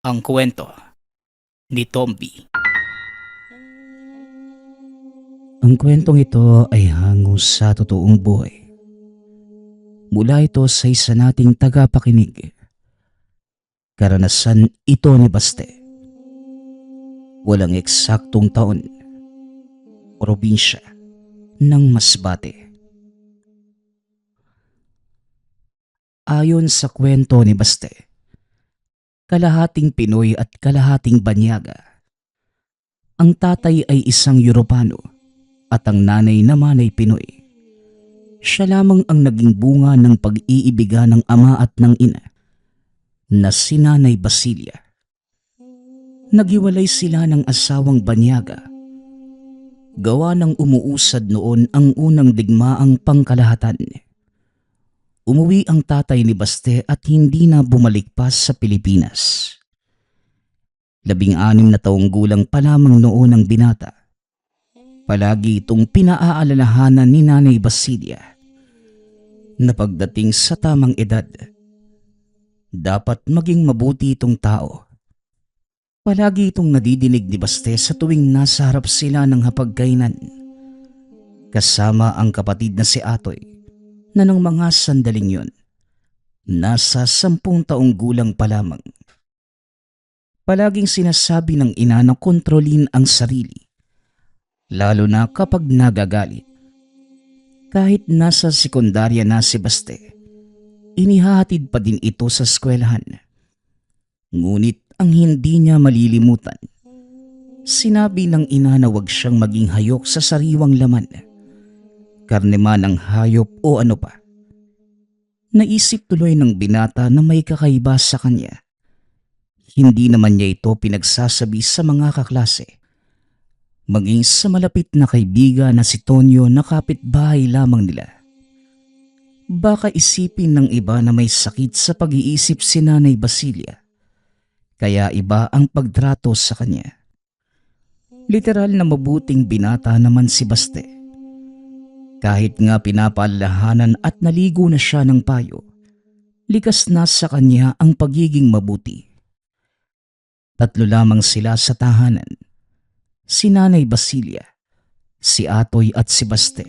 Ang kwento ni Tomby. Ang kwentong ito ay hango sa totoong buhay. Mula ito sa isa nating tagapakinig. Karanasan ito ni Baste. Walang eksaktong taon, probinsya ng Masbate. Ayon sa kwento ni Baste, kalahating Pinoy at kalahating Banyaga. Ang tatay ay isang Europano at ang nanay naman ay Pinoy. Siya lamang ang naging bunga ng pag-iibigan ng ama at ng ina na si Nanay Basilia. Naghiwalay sila ng asawang Banyaga. Gawa ng umuusad noon ang unang digmaang pangkalahatan. Umuwi ang tatay ni Baste at hindi na bumalik pa sa Pilipinas. 16 na taong gulang pa lamang noon ang binata. Palagi itong pinaaalalahanan ni Nanay Basilia na pagdating sa tamang edad, dapat maging mabuti itong tao. Palagi itong nadidinig ni Baste sa tuwing nasa harap sila ng hapagkainan. Kasama ang kapatid na si Atoy na ng mga sandaling yun, nasa 10 taong gulang pa lamang. Palaging sinasabi ng ina na kontrolin ang sarili, lalo na kapag nagagalit. Kahit nasa sekundarya na si Baste, inihahatid pa din ito sa eskwelahan. Ngunit ang hindi niya malilimutan, sinabi ng ina na huwag siyang maging hayok sa sariwang laman, karne man ng hayop o ano pa. Naisip tuloy ng binata na may kakaiba sa kanya. Hindi naman niya ito pinagsasabi sa mga kaklase, maging sa malapit na kaibigan na si Tonyo na kapitbahay lamang nila. Baka isipin ng iba na may sakit sa pag-iisip si Nanay Basilia, kaya iba ang pagtrato sa kanya. Literal na mabuting binata naman si Baste. Kahit nga pinapaalalahanan at naligo na siya ng payo, likas na sa kanya ang pagiging mabuti. 3 lamang sila sa tahanan, si Nanay Basilia, si Atoy at si Baste.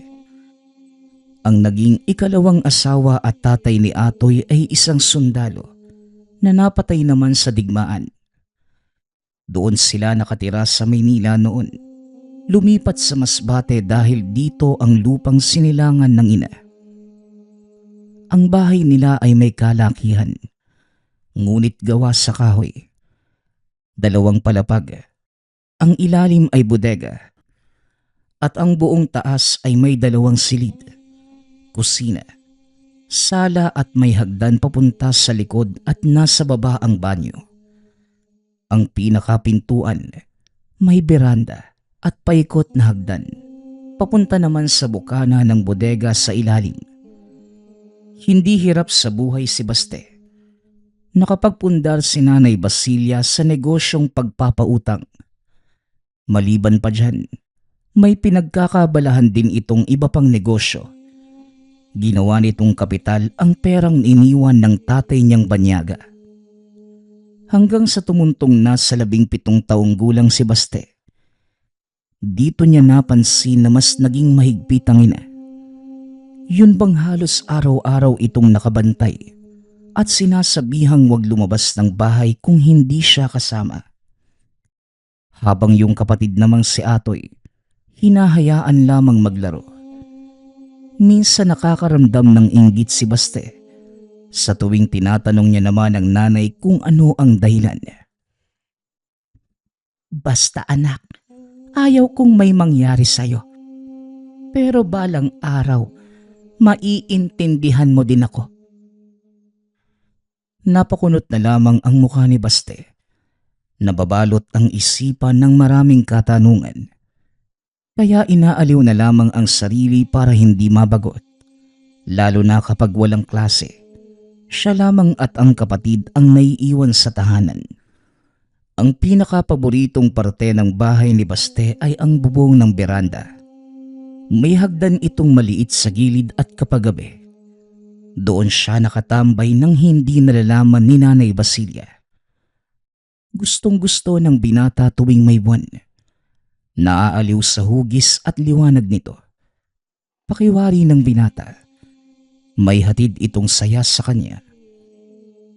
Ang naging ikalawang asawa at tatay ni Atoy ay isang sundalo na napatay naman sa digmaan. Doon sila nakatira sa Maynila noon. Lumipat sa Masbate dahil dito ang lupang sinilangan ng ina. Ang bahay nila ay may kalakihan, ngunit gawa sa kahoy. 2 palapag, ang ilalim ay bodega, at ang buong taas ay may 2 silid, kusina, sala at may hagdan papunta sa likod at nasa baba ang banyo. Ang pinakapintuan, may beranda at paikot na hagdan, papunta naman sa bukana ng bodega sa ilalim. Hindi hirap sa buhay si Baste. Nakapagpundar si Nanay Basilia sa negosyong pagpapautang. Maliban pa dyan, may pinagkakabalahan din itong iba pang negosyo. Ginawa nitong kapital ang perang iniwan ng tatay niyang Banyaga. Hanggang sa tumuntong na sa 17 taong gulang si Baste, dito niya napansin na mas naging mahigpit ang ina. Yun bang halos araw-araw itong nakabantay at sinasabihang huwag lumabas ng bahay kung hindi siya kasama. Habang yung kapatid namang si Atoy, hinahayaan lamang maglaro. Minsan nakakaramdam ng inggit si Baste sa tuwing tinatanong niya naman ang nanay kung ano ang dahilan. Basta anak, ayaw kong may mangyari sa'yo. Pero balang araw, maiintindihan mo din ako. Napakunot na lamang ang mukha ni Baste. Nababalot ang isipan ng maraming katanungan. Kaya inaaliw na lamang ang sarili para hindi mabagot. Lalo na kapag walang klase. Siya lamang at ang kapatid ang naiiwan sa tahanan. Ang pinakapaboritong parte ng bahay ni Baste ay ang bubong ng beranda. May hagdan itong maliit sa gilid at kapag gabi, doon siya nakatambay nang hindi nalalaman ni Nanay Basilia. Gustong-gusto ng binata tuwing may buwan. Naaaliw sa hugis at liwanag nito. Pakiwari ng binata. May hatid itong saya sa kanya.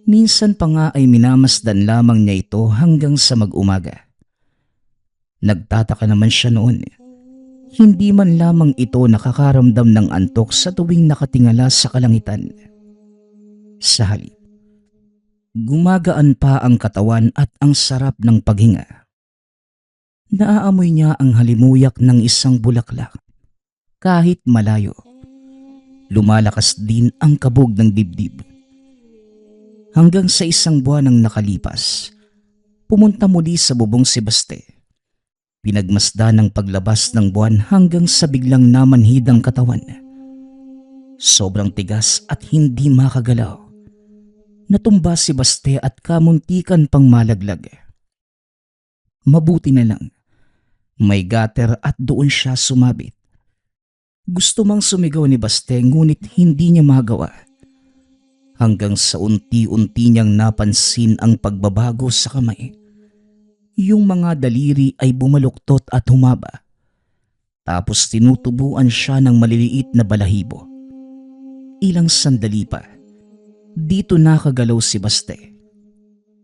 Minsan pa nga ay minamasdan lamang niya ito hanggang sa mag-umaga. Nagtataka naman siya noon. Hindi man lamang ito nakakaramdam ng antok sa tuwing nakatingala sa kalangitan. Sa halip, gumagaan pa ang katawan at ang sarap ng paghinga. Naaamoy niya ang halimuyak ng isang bulaklak. Kahit malayo, lumalakas din ang kabog ng dibdib. Hanggang sa isang buwan ang nakalipas, pumunta muli sa bubong si Baste. Pinagmasdan ng paglabas ng buwan hanggang sa biglang namanhid ang katawan. Sobrang tigas at hindi makagalaw. Natumba si Baste at kamuntikan pang malaglag. Mabuti na lang, may gutter at doon siya sumabit. Gusto mang sumigaw ni Baste ngunit hindi niya magawa. Hanggang sa unti-unti niyang napansin ang pagbabago sa kamay. Yung mga daliri ay bumaluktot at humaba. Tapos tinutubuan siya ng maliliit na balahibo. Ilang sandali pa, dito nakagalaw si Baste.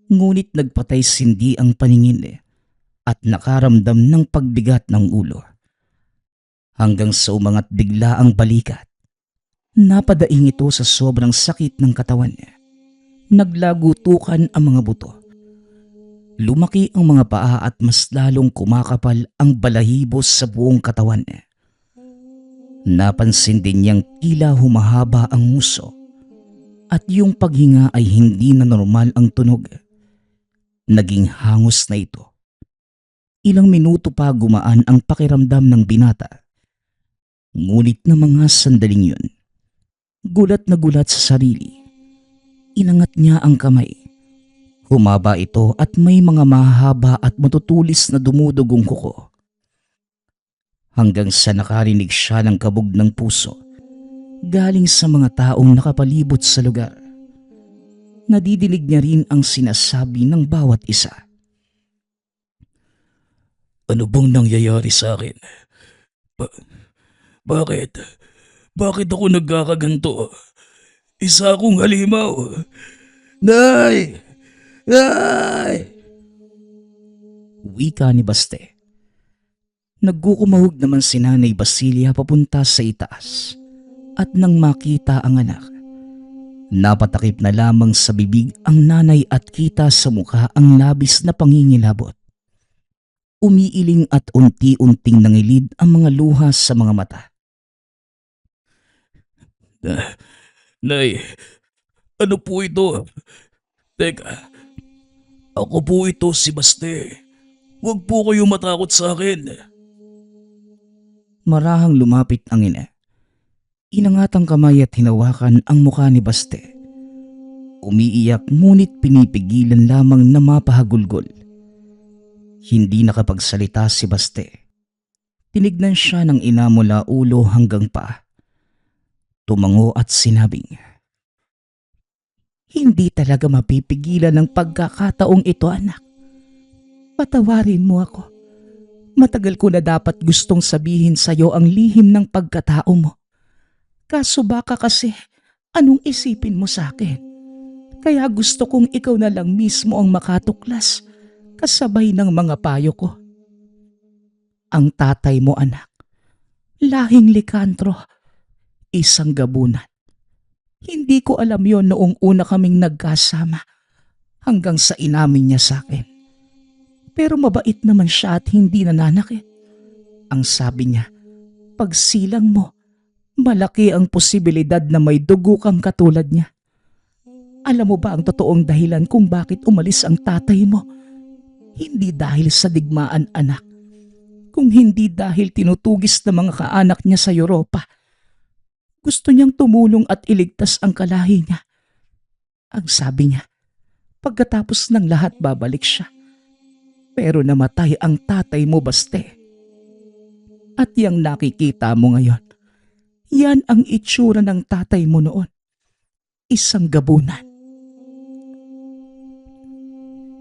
Ngunit nagpatay sindi ang paningin at nakaramdam ng pagbigat ng ulo. Hanggang sa umangat bigla ang balikat. Napadaing ito sa sobrang sakit ng katawan niya. Naglagutukan ang mga buto. Lumaki ang mga paa at mas lalong kumakapal ang balahibo sa buong katawan niya. Napansin din niyang tila humahaba ang nguso at yung paghinga ay hindi na normal ang tunog. Naging hangos na ito. Ilang minuto pa gumaan ang pakiramdam ng binata. Ngunit na mga sandaling yun, gulat na gulat sa sarili. Inangat niya ang kamay. Humaba ito at may mga mahaba at matutulis na dumudugong kuko. Hanggang sa nakarinig siya ng kabog ng puso galing sa mga taong nakapalibot sa lugar. Nadidinig niya rin ang sinasabi ng bawat isa. Ano bang nangyayari sa akin? Bakit? Bakit ako nagkakaganto? Isa akong halimaw. Nay! Nay! Wika ni Baste. Nagkukumahog naman si Nanay Basilia papunta sa itaas at nang makita ang anak, napatakip na lamang sa bibig ang nanay at kita sa mukha ang labis na pangingilabot. Umiiling at unti-unting nangilid ang mga luha sa mga mata. Nay, ano po ito? Teka, ako po ito si Baste. Huwag po kayong matakot sa akin. Marahang lumapit ang ina. Inangat ang kamay at hinawakan ang mukha ni Baste. Umiiyak ngunit pinipigilan lamang na mapahagulgol. Hindi nakapagsalita si Baste. Tinignan siya ng ina mula ulo hanggang paa. Tumango at sinabing, "Hindi talaga mapipigilan ng pagkakataong ito, anak. Patawarin mo ako. Matagal ko na dapat gustong sabihin sa'yo ang lihim ng pagkatao mo. Kaso baka kasi anong isipin mo sa akin? Kaya gusto kong ikaw na lang mismo ang makatuklas kasabay ng mga payo ko. Ang tatay mo, anak, lahing likantro, isang gabunan. Hindi ko alam yon noong una kaming nagkasama hanggang sa inamin niya sa akin. Pero mabait naman siya at hindi nananakit. Ang sabi niya, pag silang mo, malaki ang posibilidad na may dugo kang katulad niya. Alam mo ba ang totoong dahilan kung bakit umalis ang tatay mo? Hindi dahil sa digmaan, anak. Kung hindi dahil tinutugis ng mga kaanak niya sa Europa. Gusto niyang tumulong at iligtas ang kalahi niya. Ang sabi niya, pagkatapos ng lahat babalik siya. Pero namatay ang tatay mo, Baste. At yang nakikita mo ngayon, yan ang itsura ng tatay mo noon. Isang gabunan.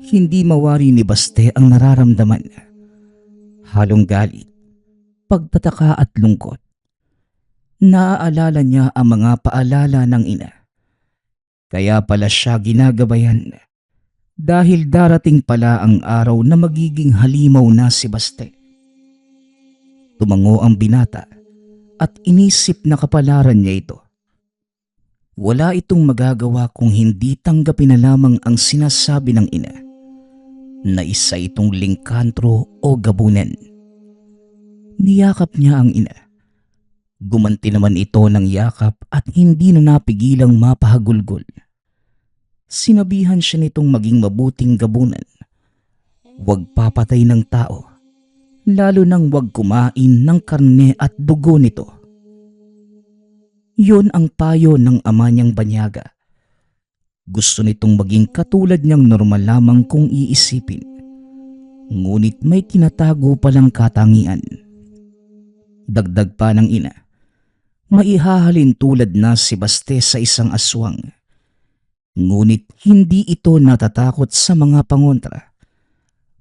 Hindi mawari ni Baste ang nararamdaman. Halong galit, pagtataka at lungkot. Naaalala niya ang mga paalala ng ina. Kaya pala siya ginagabayan dahil darating pala ang araw na magiging halimaw na si Baste. Tumango ang binata at inisip na kapalaran niya ito. Wala itong magagawa kung hindi tanggapin na lamang ang sinasabi ng ina na isa itong lingkantro o gabunan. Niyakap niya ang ina. Gumanti naman ito ng yakap at hindi na napigilang mapahagulgol. Sinabihan siya nitong maging mabuting gabunan. Huwag papatay ng tao, lalo nang huwag kumain ng karne at dugo nito. Yun ang payo ng ama niyang banyaga. Gusto nitong maging katulad niyang normal lamang kung iisipin. Ngunit may tinatago palang katangian. Dagdag pa ng ina, maihahalin tulad na si Baste sa isang aswang. Ngunit hindi ito natatakot sa mga pangontra,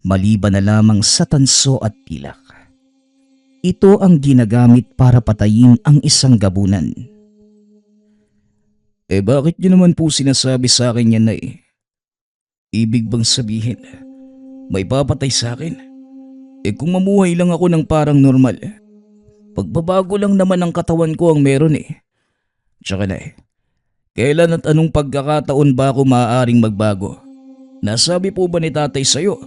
maliban na lamang sa tanso at pilak. Ito ang ginagamit para patayin ang isang gabunan. Bakit niyo naman po sinasabi sa akin yan, Nay? Ibig bang sabihin, may papatay sa akin? Kung mamuhay lang ako ng parang normal, pagbabago lang naman ang katawan ko ang meron Tsaka Nay, kailan at anong pagkakataon ba ako maaaring magbago? Nasabi po ba ni tatay sa'yo?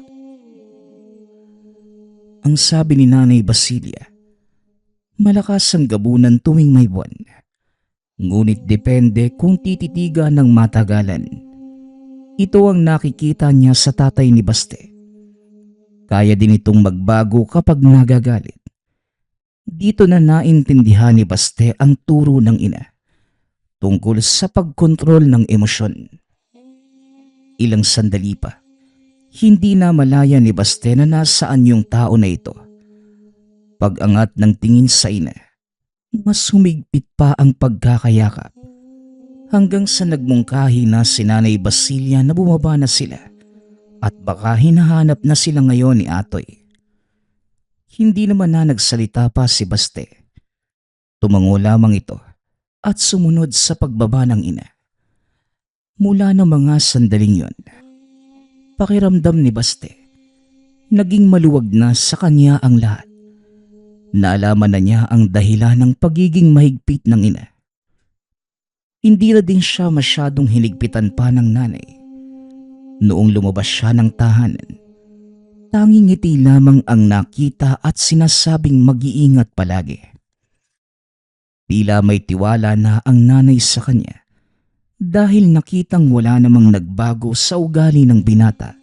Ang sabi ni Nanay Basilia, malakas ang gabunan tuwing may buwan. Ngunit depende kung tititigan ng matagalan. Ito ang nakikita niya sa tatay ni Baste. Kaya din itong magbago kapag nagagalit. Dito na naintindihan ni Baste ang turo ng ina tungkol sa pagkontrol ng emosyon. Ilang sandali pa, hindi na malaya ni Baste na nasaan yung tao na ito. Pag-angat ng tingin sa ina, mas humigpit pa ang pagkakayakap hanggang sa nagmungkahi na si Nanay Basilia na bumaba na sila at baka hinahanap na sila ngayon ni Atoy. Hindi naman na nagsalita pa si Baste. Tumango lamang ito at sumunod sa pagbaba ng ina. Mula ng mga sandaling yon, pakiramdam ni Baste, naging maluwag na sa kanya ang lahat. Naalaman na niya ang dahilan ng pagiging mahigpit ng ina. Hindi na din siya masyadong hinigpitan pa ng nanay. Noong lumabas siya ng tahanan, tanging ngiti lamang ang nakita at sinasabing mag-iingat palagi. Tila may tiwala na ang nanay sa kanya dahil nakitang wala namang nagbago sa ugali ng binata,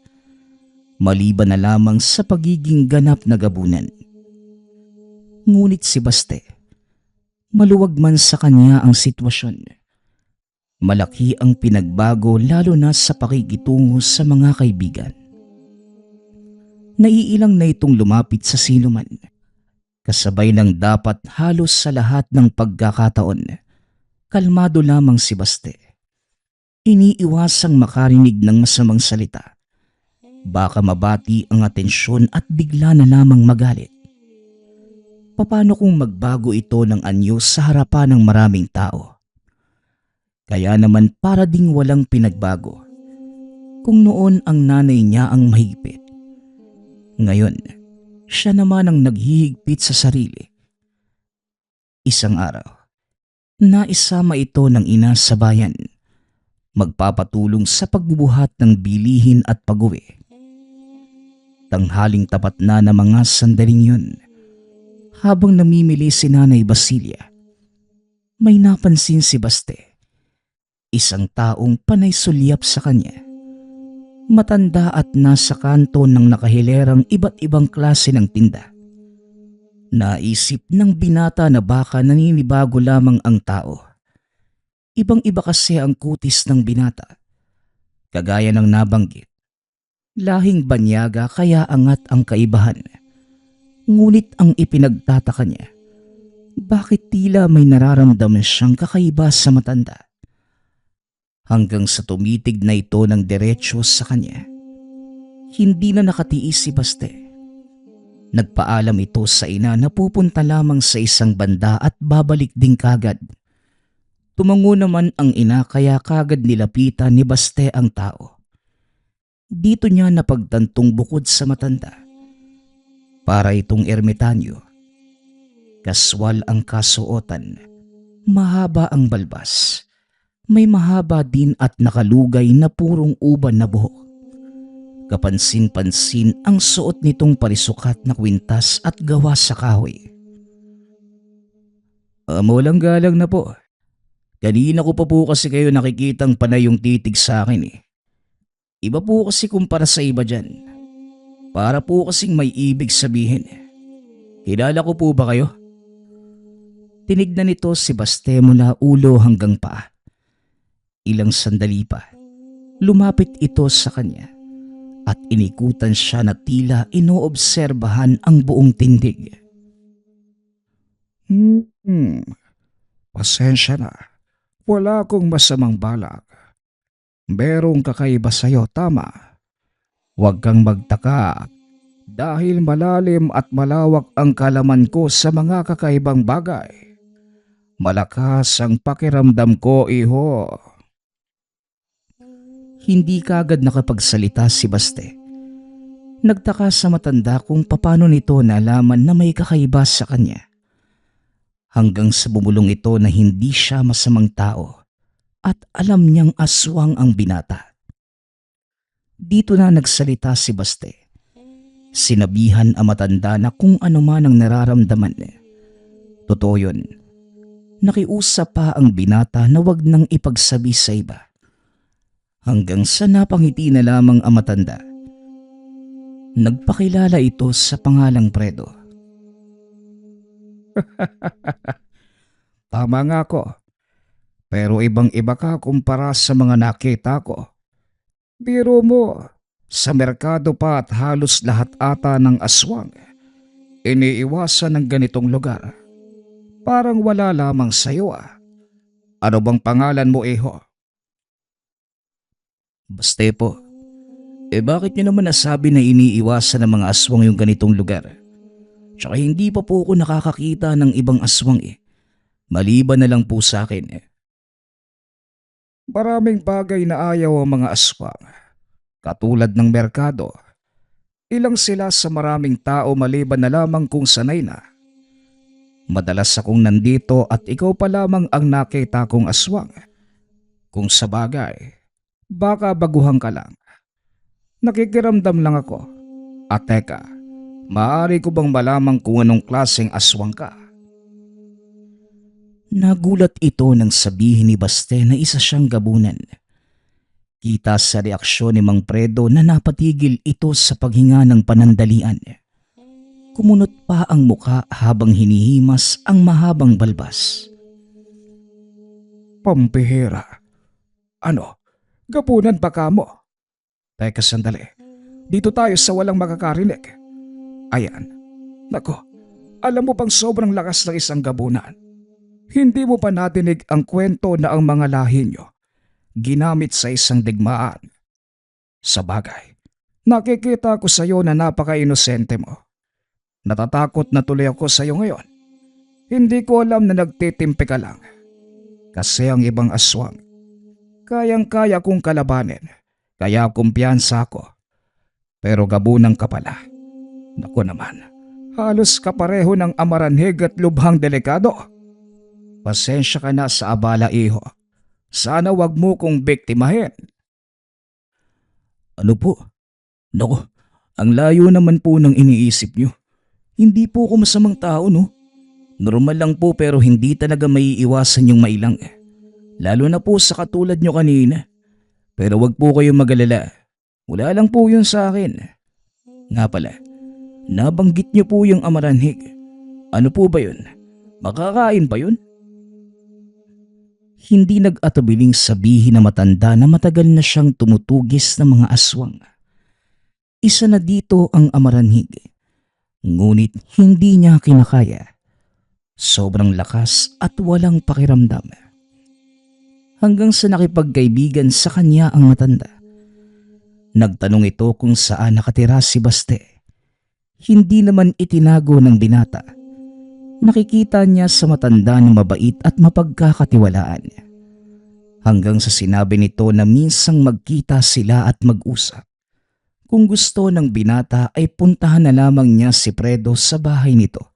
maliban na lamang sa pagiging ganap na gabunan. Ngunit si Baste, maluwag man sa kanya ang sitwasyon, malaki ang pinagbago lalo na sa pakikitungo sa mga kaibigan. Naiilang na itong lumapit sa sinuman, kasabay ng dapat halos sa lahat ng pagkakataon, kalmado lamang si Baste. Iniiwasang makarinig ng masamang salita. Baka mabati ang atensyon at bigla na lamang magalit. Paano kung magbago ito ng anyo sa harapan ng maraming tao? Kaya naman para ding walang pinagbago. Kung noon ang nanay niya ang mahigpit, ngayon siya naman ang naghihigpit sa sarili. Isang araw, naisama ito ng ina sa bayan, magpapatulong sa pagbubuhat ng bilihin at pag-uwi. Tanghaling tapat na ng mga sandaling yun, habang namimili si Nanay Basilia, may napansin si Baste, isang taong panay sulyap sa kanya. Matanda at nasa kanto ng nakahilerang iba't ibang klase ng tinda. Naisip ng binata na baka naninibago lamang ang tao. Ibang-iba kasi ang kutis ng binata. Kagaya ng nabanggit, lahing banyaga kaya angat ang kaibahan. Ngunit ang ipinagtataka niya, bakit tila may nararamdaman siyang kakaiba sa matanda? Hanggang sa tumitig na ito ng diretsyo sa kanya. Hindi na nakatiis si Baste. Nagpaalam ito sa ina na pupunta lamang sa isang banda at babalik din kagad. Tumango naman ang ina kaya kagad nilapitan ni Baste ang tao. Dito niya napagtantong bukod sa matanda. Para itong ermitanyo. Kaswal ang kasuotan. Mahaba ang balbas. May mahaba din at nakalugay na purong uban na buhok. Kapansin-pansin ang suot nitong parisukat na kwintas at gawa sa kahoy. Walang galang na po. Kanina ko pa po kasi kayo nakikitang panay yung titig sa akin eh. Iba po kasi kumpara sa iba dyan. Para po kasing may ibig sabihin. Kilala ko po ba kayo? Tinignan nito si Baste mula ulo hanggang paa. Ilang sandali pa, lumapit ito sa kanya at inikutan siya na tila inoobserbahan ang buong tindig. Pasensya na. Wala akong masamang balak. Merong kakaiba sa'yo, tama. Huwag kang magtaka dahil malalim at malawak ang kalaman ko sa mga kakaibang bagay. Malakas ang pakiramdam ko, iho. Hindi kagad nakapagsalita si Baste. Nagtaka sa matanda kung paano nito nalaman na may kakaiba sa kanya. Hanggang sa bumulong ito na hindi siya masamang tao at alam niyang aswang ang binata. Dito na nagsalita si Baste. Sinabihan ang matanda na kung ano man ang nararamdaman. Totoo yun. Nakiusap pa ang binata na wag nang ipagsabi sa iba. Hanggang sa napangiti na lamang ang matanda. Nagpakilala ito sa pangalang Fredo. Tama nga ko. Pero ibang-iba ka kumpara sa mga nakita ko. Biro mo, sa merkado pa at halos lahat ata ng aswang, iniiwasan ng ganitong lugar. Parang wala lamang sa'yo ah. Ano bang pangalan mo, iho? Baste po. Bakit niyo naman nasabi na iniiwasan ng mga aswang yung ganitong lugar? Tsaka hindi pa po ako nakakakita ng ibang aswang eh. Maliban na lang po sa akin eh. Maraming bagay na ayaw ang mga aswang. Katulad ng merkado. Ilang sila sa maraming tao maliban na lamang kung sanay na. Madalas akong nandito at ikaw pa lamang ang nakita kong aswang. Kung sa bagay, baka baguhan ka lang. Nakikiramdam lang ako. At teka, maaari ko bang malamang kung anong klaseng aswang ka? Nagulat ito nang sabihin ni Baste na isa siyang gabunan. Kita sa reaksyon ni Mang Fredo na napatigil ito sa paghinga ng panandalian. Kumunot pa ang muka habang hinihimas ang mahabang balbas. Pampihira. Ano? Gabunan ba ka mo? Teka sandali. Dito tayo sa walang makakarinig. Ayan. Nako, alam mo bang sobrang lakas ng isang gabunan? Hindi mo pa natinig ang kwento na ang mga lahi nyo ginamit sa isang digmaan. Sa bagay, nakikita ko sa iyo na napaka-inosente mo. Natatakot na tuloy ako sa iyo ngayon. Hindi ko alam na nagtitimpi ka lang. Kasi ang ibang aswang, kayang-kaya kong kalabanin, kaya kumpiyansa ako. Pero gabunan ka pala. Naku naman, halos kapareho ng amaranhig at lubhang delikado. Pasensya ka na sa abala, iho. Sana wag mo kong biktimahin. Ano po? Naku, ang layo naman po ng iniisip niyo. Hindi po ako masamang tao, no? Normal lang po pero hindi talaga maiiwasan yung mailang. Lalo na po sa katulad nyo kanina. Pero wag po kayong magalala. Wala lang po yun sa akin. Nga pala, nabanggit niyo po yung amaranhig. Ano po ba yun? Makakain ba yun? Hindi nag-atubiling sabihin na matanda na matagal na siyang tumutugis ng mga aswang. Isa na dito ang amaranhig. Ngunit hindi niya kinakaya. Sobrang lakas at walang pakiramdam. Hanggang sa nakipagkaibigan sa kanya ang matanda. Nagtanong ito kung saan nakatira si Baste. Hindi naman itinago ng binata. Nakikita niya sa matanda na mabait at mapagkakatiwalaan. Hanggang sa sinabi nito na minsang magkita sila at mag-usap. Kung gusto ng binata ay puntahan na lamang niya si Fredo sa bahay nito.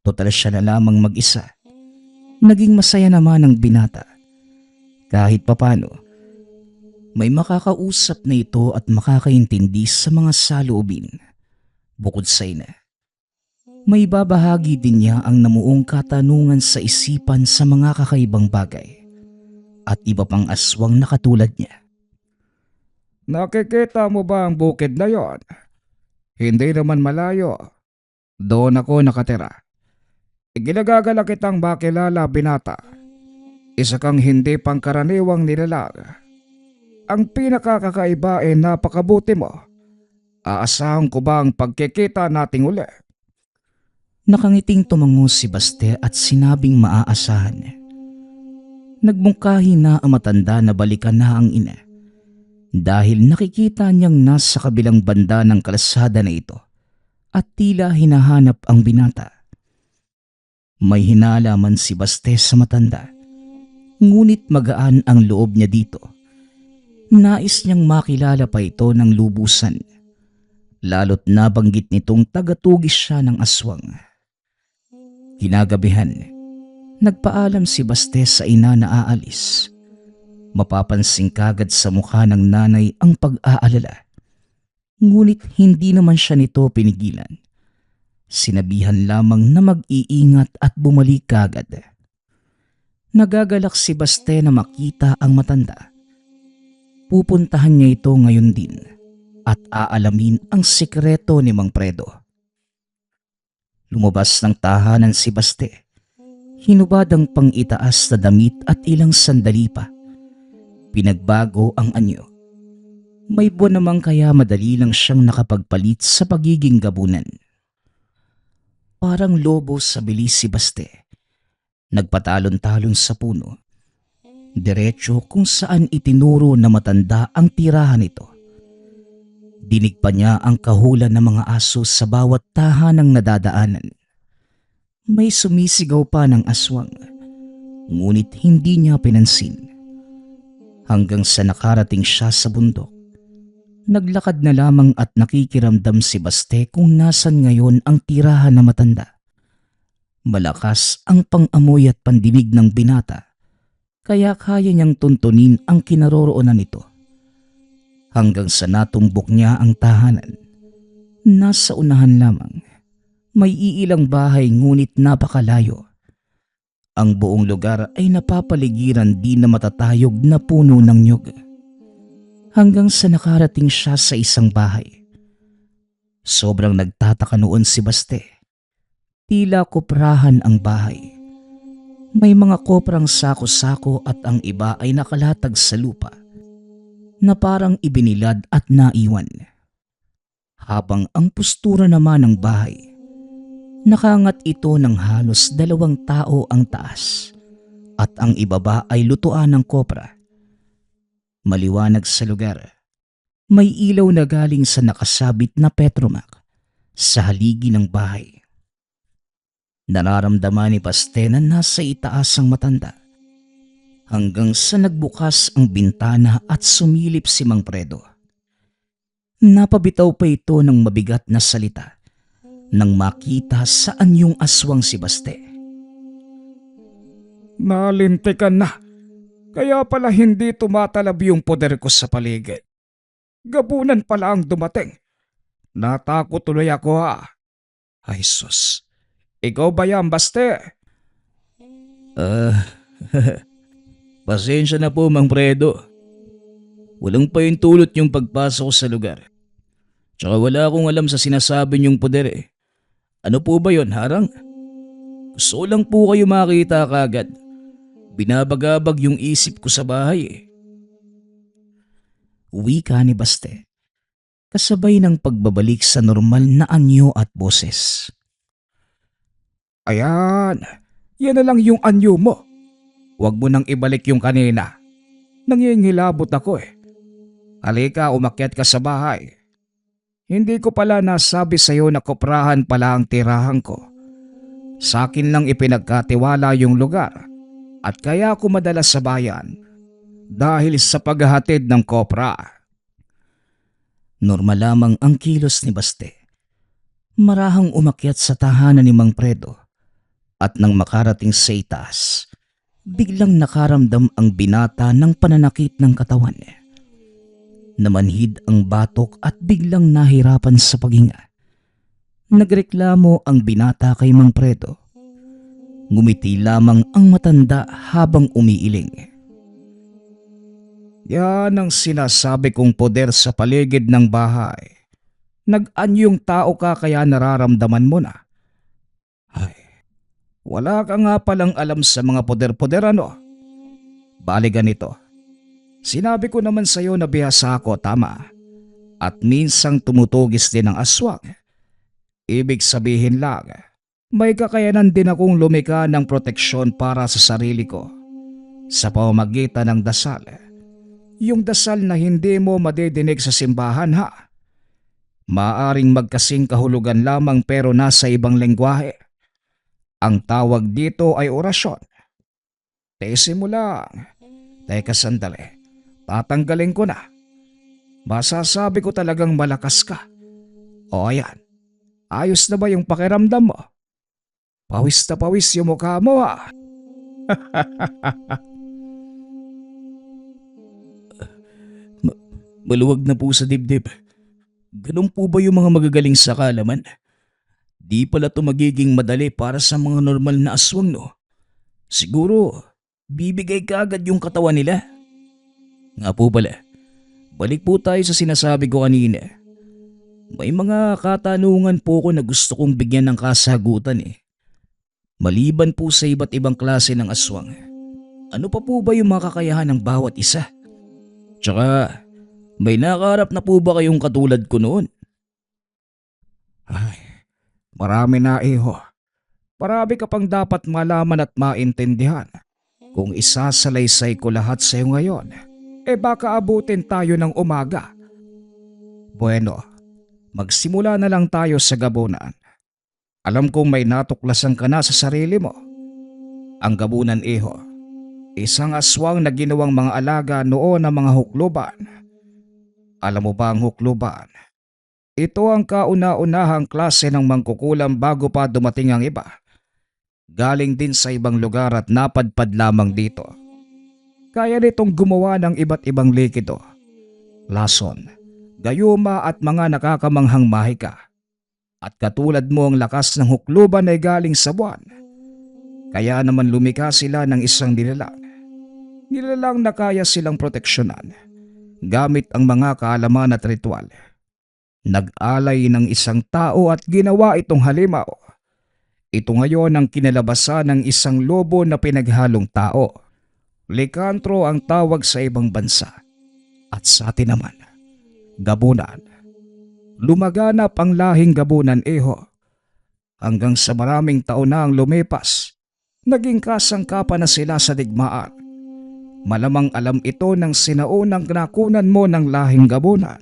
Total siya na lamang mag-isa. Naging masaya naman ang binata. Kahit papano, may makakausap na ito at makakaintindi sa mga saloobin. Bukod sa ina, may babahagi din niya ang namuong katanungan sa isipan sa mga kakaibang bagay at iba pang aswang na katulad niya. Nakikita mo ba ang bukid na yon? Hindi naman malayo. Doon ako nakatira. Ginagagala kitang makilala, binata. Isa kang hindi pangkaraniwang nilalang. Ang pinakakakaiba ay napakabuti mo. Aasahan ko ba ang pagkikita nating uli? Nakangiting tumango si Baste at sinabing maaasahan. Nagmungkahi na ang matanda na balikan na ang ina dahil nakikita niyang nasa kabilang banda ng kalsada na ito at tila hinahanap ang binata. May hinala man si Baste sa matanda, ngunit magaan ang loob niya dito. Nais niyang makilala pa ito ng lubusan, lalo't nabanggit nitong tagatugis siya ng aswang. Kinagabihan, nagpaalam si Baste sa ina na aalis. Mapapansin kagad sa mukha ng nanay ang pag-aalala. Ngunit hindi naman siya nito pinigilan. Sinabihan lamang na mag-iingat at bumalik kagad. Nagagalak si Baste na makita ang matanda. Pupuntahan niya ito ngayon din at aalamin ang sikreto ni Mang Fredo. Lumabas ng tahanan si Baste. Hinubad ang pang-itaas na damit at ilang sandali pa. Pinagbago ang anyo. May buwan naman kaya madali lang siyang nakapagpalit sa pagiging gabunan. Parang lobo sa bilis si Baste. Nagpatalon-talon sa puno. Diretso kung saan itinuro na matanda ang tirahan nito. Dinig pa niya ang kahulan ng mga aso sa bawat tahanang nadadaanan. May sumisigaw pa ng aswang, ngunit hindi niya pinansin. Hanggang sa nakarating siya sa bundok. Naglakad na lamang at nakikiramdam si Baste kung nasan ngayon ang tirahan na matanda. Malakas ang pang-amoy at pandinig ng binata, kaya kaya niyang tuntunin ang kinaroroonan nito. Hanggang sa natumbok niya ang tahanan. Nasa unahan lamang. May iilang bahay ngunit napakalayo. Ang buong lugar ay napapaligiran din na matatayog na puno ng nyug. Hanggang sa nakarating siya sa isang bahay. Sobrang nagtataka noon si Baste. Tila koprahan ang bahay. May mga koprang sako-sako at ang iba ay nakalatag sa lupa na parang ibinilad at naiwan. Habang ang postura naman ng bahay, nakangat ito ng halos 2 tao ang taas at ang ibaba ay lutuan ng kopra. Maliwanag sa lugar. May ilaw na galing sa nakasabit na petromak sa haligi ng bahay. Nararamdaman ni Baste na nasa itaas ang matanda. Hanggang sa nagbukas ang bintana at sumilip si Mang Fredo. Napabitaw pa ito ng mabigat na salita nang makita saan yung aswang si Baste. Nalintikan na. Kaya pala hindi tumatalab yung poder ko sa paligid. Gabunan pala ang dumating. Natakot tuloy ako, ha. Ay sus, ikaw ba yan, Baste? Pasensya na po, Mang Fredo. Walang pahintulot yung pagpasok ko sa lugar. Tsaka wala akong alam sa sinasabi niyong poder eh. Ano po ba yon, harang? Gusto ko lang po kayo makita kagad. Binabagabag yung isip ko sa bahay eh. Wika ni Baste, kasabay ng pagbabalik sa normal na anyo at boses. Ayan, yan na lang yung anyo mo. Huwag mo nang ibalik yung kanina. Nangyingilabot ako eh. Halika, umakyat ka sa bahay. Hindi ko pala nasabi sa'yo na koprahan pala ang tirahan ko. Sa akin lang ipinagkatiwala yung lugar at kaya ako madalas sa bayan dahil sa paghahatid ng kopra. Normal lamang ang kilos ni Baste. Marahang umakyat sa tahanan ni Mang Predo at nang makarating sa itaas, biglang nakaramdam ang binata ng pananakit ng katawan. Namanhid ang batok at biglang nahirapan sa paghinga. Nagreklamo ang binata kay Mang Predo. Ngumiti lamang ang matanda habang umiiling. Yan ang sinasabi kong poder sa paligid ng bahay. Nag-anyong tao ka kaya nararamdaman mo na. Ay, wala ka nga palang alam sa mga poder-poder ano. Bali ganito. Sinabi ko naman sa'yo na bihasa ako, tama. At minsang tumutugis din ang aswang. Ibig sabihin lang, may kakayanan din akong lumika ng proteksyon para sa sarili ko. Sa pamamagitan ng dasal. Yung dasal na hindi mo madidinig sa simbahan ha. Maaring magkasing kahulugan lamang pero nasa ibang lengguwahe. Ang tawag dito ay orasyon. Tesi mo lang. Teka sandali. Tatanggalin ko na. Masasabi ko talagang malakas ka. O ayan. Ayos na ba yung pakiramdam mo? Pawis na pawis yung mukha mo ha. Maluwag na po sa dibdib. Ganun po ba yung mga magagaling sa kaalaman? Di pala to magiging madali para sa mga normal na aswang, no? Siguro, bibigay ka agad yung katawan nila. Nga po pala, balik po tayo sa sinasabi ko kanina. May mga katanungan po ko na gusto kong bigyan ng kasagutan eh. Maliban po sa iba't ibang klase ng aswang, ano pa po ba yung mga kakayahan ng bawat isa? Tsaka, may nakaharap na po ba kayong katulad ko noon? Ay, marami na iho. Marami ka pang dapat malaman at maintindihan. Kung isasalaysay ko lahat sa iyo ngayon, baka abutin tayo ng umaga. Bueno, magsimula na lang tayo sa gabunan. Alam kong may natuklasan ka na sa sarili mo. Ang gabunan iho, isang aswang na ginawang mga alaga noon ng mga hukluban. Alam mo ba ang hukluban? Ito ang kauna-unahang klase ng mangkukulam bago pa dumating ang iba. Galing din sa ibang lugar at napadpad lamang dito. Kaya nitong gumawa ng iba't ibang likido, lason, gayuma at mga nakakamanghang mahika. At katulad mo ang lakas ng hukluban ay galing sa buwan. Kaya naman lumikha sila ng isang nilalang. Nilalang na kaya silang proteksyonan gamit ang mga kaalaman at ritual. Nag-alay ng isang tao at ginawa itong halimaw. Ito ngayon ang kinalabasan ng isang lobo na pinaghalong tao. Likantro ang tawag sa ibang bansa. At sa atin naman, gabunan. Lumaganap ang lahing gabunan iho. Hanggang sa maraming taon na ang lumipas, naging kasangkapan na sila sa digmaan. Malamang alam ito ng sinaunang nakunan mo ng lahing gabunan.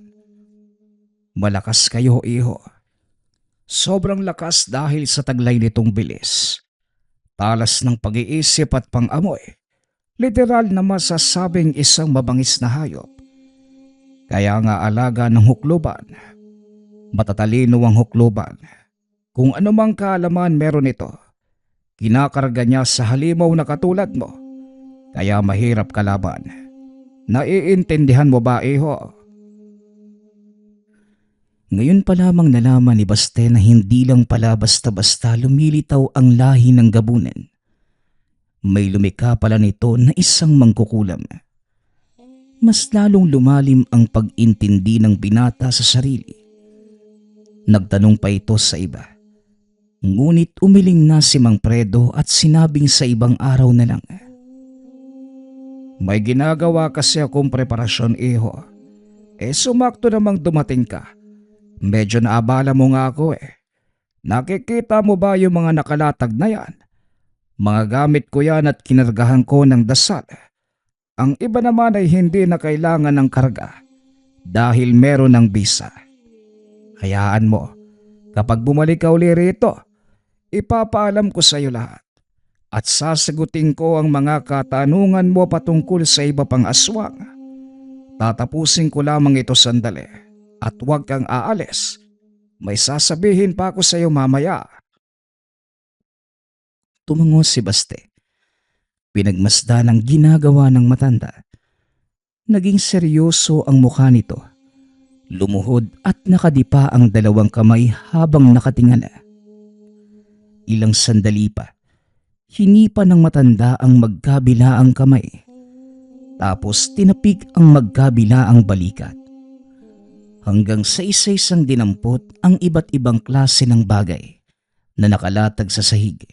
Malakas kayo iho. Sobrang lakas dahil sa taglay nitong bilis. Talas ng pag-iisip at pang-amoy. Literal na masasabing isang mabangis na hayop. Kaya nga alaga ng hukluban. Matatalino ang hukluban. Kung anumang kaalaman meron ito, kinakarga niya sa halimaw na katulad mo. Kaya mahirap kalaban. Naiintindihan mo ba iho? Ngayon pa lamang nalaman ni Baste na hindi lang pala basta-basta lumilitaw ang lahi ng gabunan. May lumikha pala nito na isang mangkukulam. Mas lalong lumalim ang pag-intindi ng binata sa sarili. Nagtanong pa ito sa iba. Ngunit umiling na si Mang Predo at sinabing sa ibang araw na lang. May ginagawa kasi akong preparasyon iho. Sumakto namang dumating ka. Medyo naabala mo nga ako Nakikita mo ba yung mga nakalatag na yan? Mga gamit ko yan at kinargahan ko ng dasal. Ang iba naman ay hindi na kailangan ng karga. dahil meron ng visa. Hayaan mo, kapag bumalik ka uli rito, ipapaalam ko sa iyo lahat at sasagutin ko ang mga katanungan mo patungkol sa iba pang aswang. Tatapusin ko lamang ito sandali at huwag kang aalis. May sasabihin pa ako sa iyo mamaya. Tumango si Baste. Pinagmasdan ang ginagawa ng matanda. Naging seryoso ang mukha nito. Lumuhod at nakadipa ang dalawang kamay habang nakatingala. Ilang sandali pa, hinipa ng matanda ang magkabilaang kamay. Tapos tinapik ang magkabilaang balikat. Hanggang sa isa-isang dinampot ang iba't ibang klase ng bagay na nakalatag sa sahig.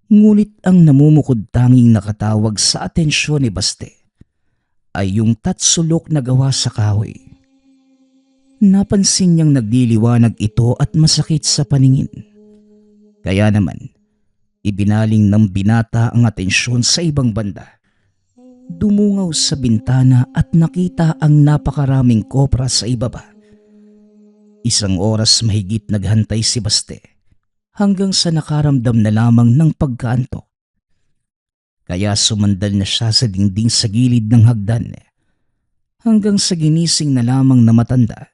Ngunit ang namumukod tanging nakatawag sa atensyon ni Baste ay yung tatsulok na gawa sa kahoy. Napansin niyang nagliliwanag ito at masakit sa paningin. Kaya naman, ibinaling ng binata ang atensyon sa ibang banda. Dumungaw sa bintana at nakita ang napakaraming kopra sa ibaba. Isang oras mahigit naghantay si Baste hanggang sa nakaramdam na lamang ng pagkaantok. Kaya sumandal na siya sa dingding sa gilid ng hagdan hanggang sa ginising na lamang na matanda.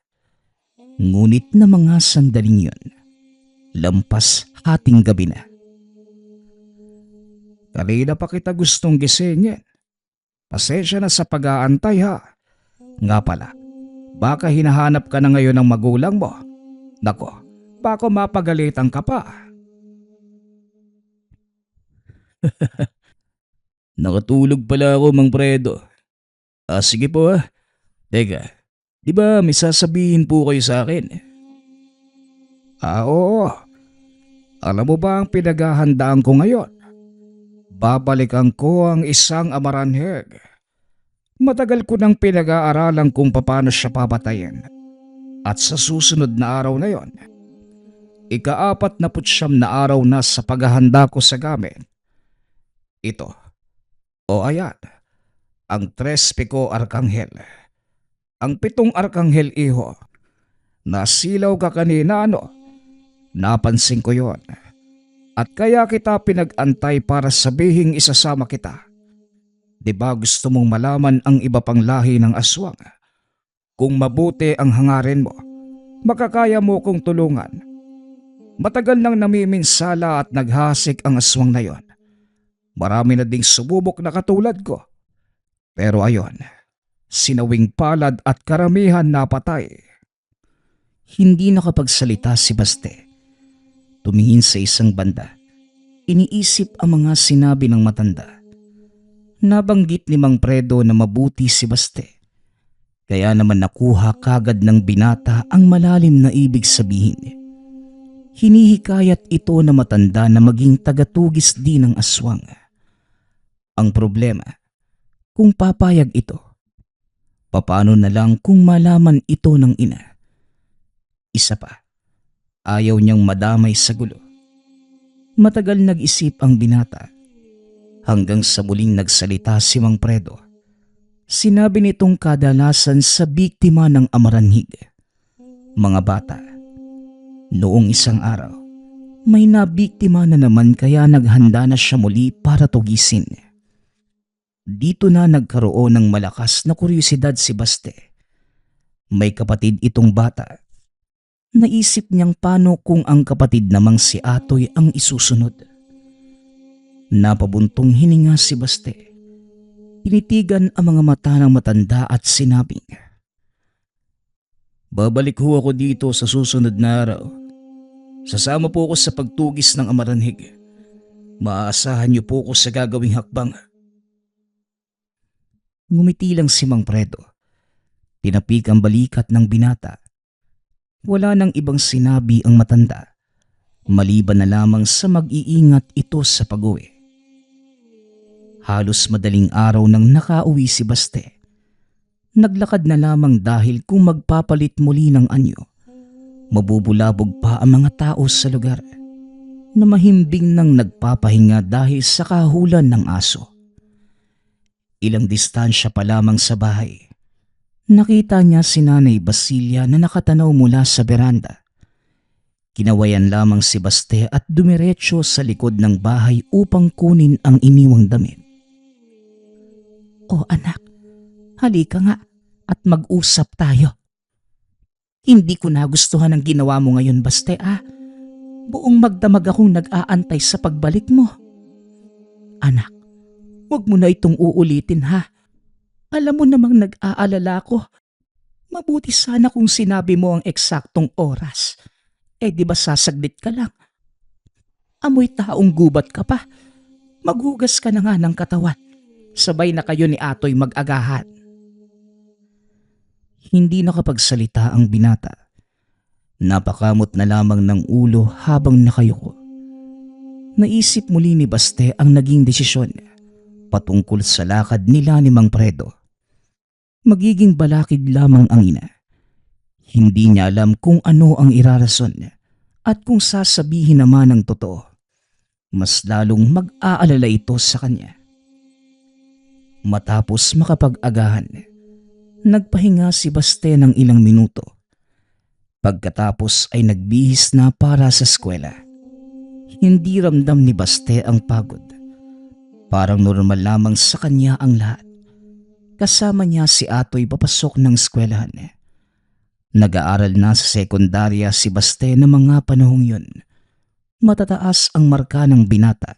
Ngunit na mga sandaling yun, lampas hating gabi na. Kanina pa kita gustong gisingin. Pasensya na sa pag-aantay ha. Nga pala, baka hinahanap ka na ngayon ng magulang mo. Nako, baka mapagalitan ka pa. Nakatulog pala ako, Mang Fredo. Sige po ha. Teka, di ba may sasabihin po kayo sa akin? Oo. Alam mo ba ang pinaghahandaan ko ngayon? Babalikan ko ang isang amaranheg. Matagal ko nang pinag-aaralan kung paano siya papatayin. At sa susunod na araw na yon, ika-49 na araw na sa paghahanda ko sa gamit. Ito, o ayan, ang Tres Pico Arkanghel. Ang 7 Arkanghel, iho. Nasilaw ka kanina, ano? Napansin ko yon. At kaya kita pinag-antay para sabihing isasama kita. Diba gusto mong malaman ang iba pang lahi ng aswang? Kung mabuti ang hangarin mo, makakaya mo kong tulungan. Matagal nang namiminsala at naghasik ang aswang na yon. Marami na ding sububok na katulad ko. Pero ayon, sinawing palad at karamihan napatay. Hindi nakapagsalita si Baste. Tumingin sa isang banda. Iniisip ang mga sinabi ng matanda. Nabanggit ni Mang Fredo na mabuti si Baste. Kaya naman nakuha kagad ng binata ang malalim na ibig sabihin. Hinihikayat ito na matanda na maging tagatugis din ng aswang. Ang problema, kung papayag ito, papaano na lang kung malaman ito ng ina? Isa pa, ayaw niyang madamay sa gulo. Matagal nag-isip ang binata hanggang sa muling nagsalita si Mang Fredo. Sinabi nitong kadalasan sa biktima ng amaranhig. Mga bata, noong isang araw, may nabiktima na naman kaya naghanda na siya muli para tugisin. Dito na nagkaroon ng malakas na kuryosidad si Baste. May kapatid itong bata. Naisip niyang paano kung ang kapatid namang si Atoy ang isusunod. Napabuntong hininga si Baste. Tinitigan ang mga mata ng matanda at sinabing, Babalik ho ako dito sa susunod na araw. Sasama po ako sa pagtugis ng amaranhig. Maaasahan niyo po ako sa gagawing hakbang. Ngumiti lang si Mang Fredo. Tinapik ang balikat ng binata. Wala nang ibang sinabi ang matanda, maliban na lamang sa mag-iingat ito sa pag-uwi. Halos madaling araw nang nakauwi si Baste. Naglakad na lamang dahil kung magpapalit muli ng anyo, mabubulabog pa ang mga tao sa lugar na mahimbing nang nagpapahinga dahil sa kahulan ng aso. Ilang distansya pa lamang sa bahay, Nakita niya si Nanay Basilia na nakatanaw mula sa beranda. Kinawayan lamang si Baste at dumiretso sa likod ng bahay upang kunin ang iniwang damit. "O anak, halika nga at mag-usap tayo. Hindi ko nagustuhan ang ginawa mo ngayon, Baste ah. Buong magdamag akong nag-aantay sa pagbalik mo. Anak, huwag mo na itong uulitin ha. Alam mo namang nag-aalala ko. Mabuti sana kung sinabi mo ang eksaktong oras. Di ba sasaglit ka lang? Amoy taong gubat ka pa. Maghugas ka na nga ng katawan. Sabay na kayo ni Atoy mag-agahan." Hindi nakapagsalita ang binata. Napakamot na lamang ng ulo habang nakayuko. Naisip muli ni Baste ang naging desisyon patungkol sa lakad nila ni Mang Predo. Magiging balakid lamang ang ina. Hindi niya alam kung ano ang irarason at kung sasabihin naman ang totoo, mas lalong mag-aalala ito sa kanya. Matapos makapag-agahan, nagpahinga si Baste ng ilang minuto. Pagkatapos ay nagbihis na para sa eskwela. Hindi ramdam ni Baste ang pagod. Parang normal lamang sa kanya ang lahat. Kasama niya si Atoy papasok ng eskwelahan. Nag-aaral na sa sekundarya si Baste na mga panahong yun. Matataas ang marka ng binata.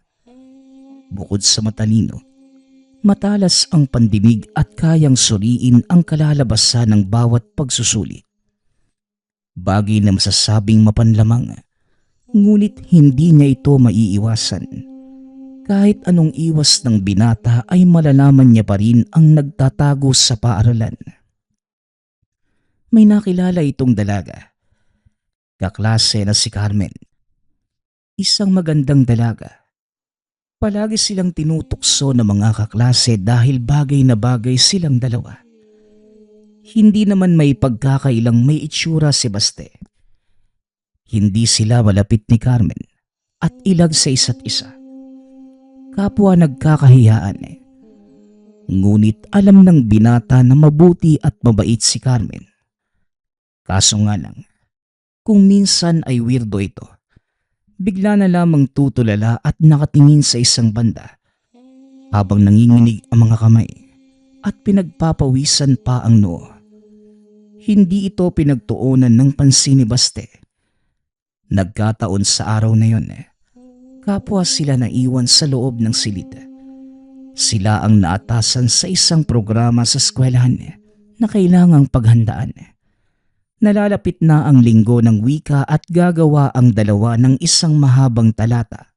Bukod sa matalino, matalas ang pandinig at kayang suriin ang kalalabasan ng bawat pagsusulit. Bagay na masasabing mapanlamang, ngunit hindi niya ito maiiwasan. Kahit anong iwas ng binata ay malalaman niya pa rin ang nagtatago sa paaralan. May nakilala itong dalaga. Kaklase na si Carmen. Isang magandang dalaga. Palagi silang tinutukso ng mga kaklase dahil bagay na bagay silang dalawa. Hindi naman may pagkakailang may itsura si Baste. Hindi sila malapit ni Carmen at ilag sa isa't isa. Kapwa nagkakahiyaan Ngunit alam ng binata na mabuti at mabait si Carmen. Kaso nga lang, kung minsan ay weirdo ito, bigla na lamang tutulala at nakatingin sa isang banda habang nanginginig ang mga kamay at pinagpapawisan pa ang noo. Hindi ito pinagtuunan ng pansin ni Baste. Nagkataon sa araw na yon, kapwa sila naiwan sa loob ng silid. Sila ang naatasan sa isang programa sa eskwelahan na kailangang paghandaan. Nalalapit na ang linggo ng wika at gagawa ang dalawa ng isang mahabang talata.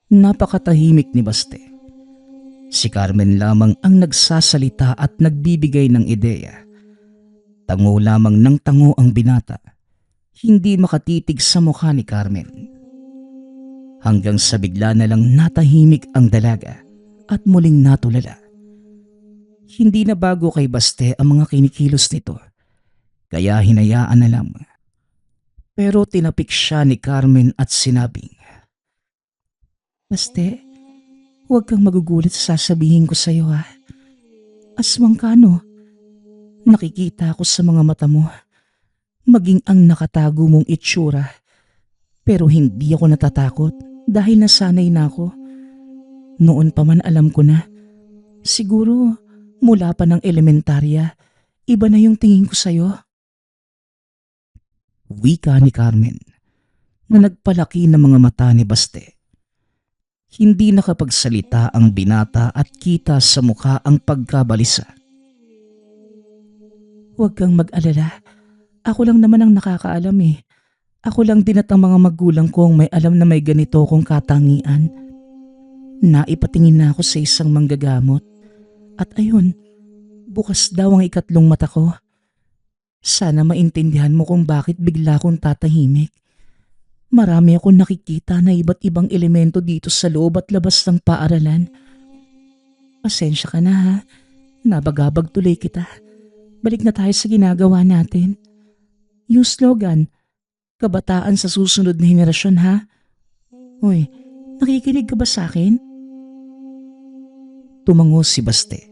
Napakatahimik ni Baste. Si Carmen lamang ang nagsasalita at nagbibigay ng ideya. Tango lamang ng tango ang binata. Hindi makatitig sa mukha ni Carmen. Hanggang sa bigla na lang natahimik ang dalaga at muling natulala. Hindi na bago kay Baste ang mga kinikilos nito. Kaya hinayaan na lang. Pero tinapik siya ni Carmen at sinabing, "Baste, huwag kang magugulat sa sasabihin ko sa iyo ha. Aswang ka no? Nakikita ko sa mga mata mo. Maging ang nakatago mong itsura. Pero hindi ako natatakot dahil nasanay na ako. Noon pa man alam ko na. Siguro mula pa ng elementarya, iba na yung tingin ko sa iyo." Wika ni Carmen na nagpalaki ng mga mata ni Baste. Hindi nakapagsalita ang binata at kita sa mukha ang pagkabalisa. "Huwag kang mag-alala. Ako lang naman ang nakakaalam eh. Ako lang din at ang mga magulang ko ang may alam na may ganito kong katangian. Naipatingin na ako sa isang manggagamot. At ayun, bukas daw ang ikatlong mata ko. Sana maintindihan mo kung bakit bigla akong tatahimik. Marami akong nakikita na iba't ibang elemento dito sa loob at labas ng paaralan. Pasensya ka na ha. Nabagabag tuloy kita. Balik na tayo sa ginagawa natin. Yung slogan, kabataan sa susunod na henerasyon ha. Hoy, nakikinig ka ba sa akin?" Tumango si Baste.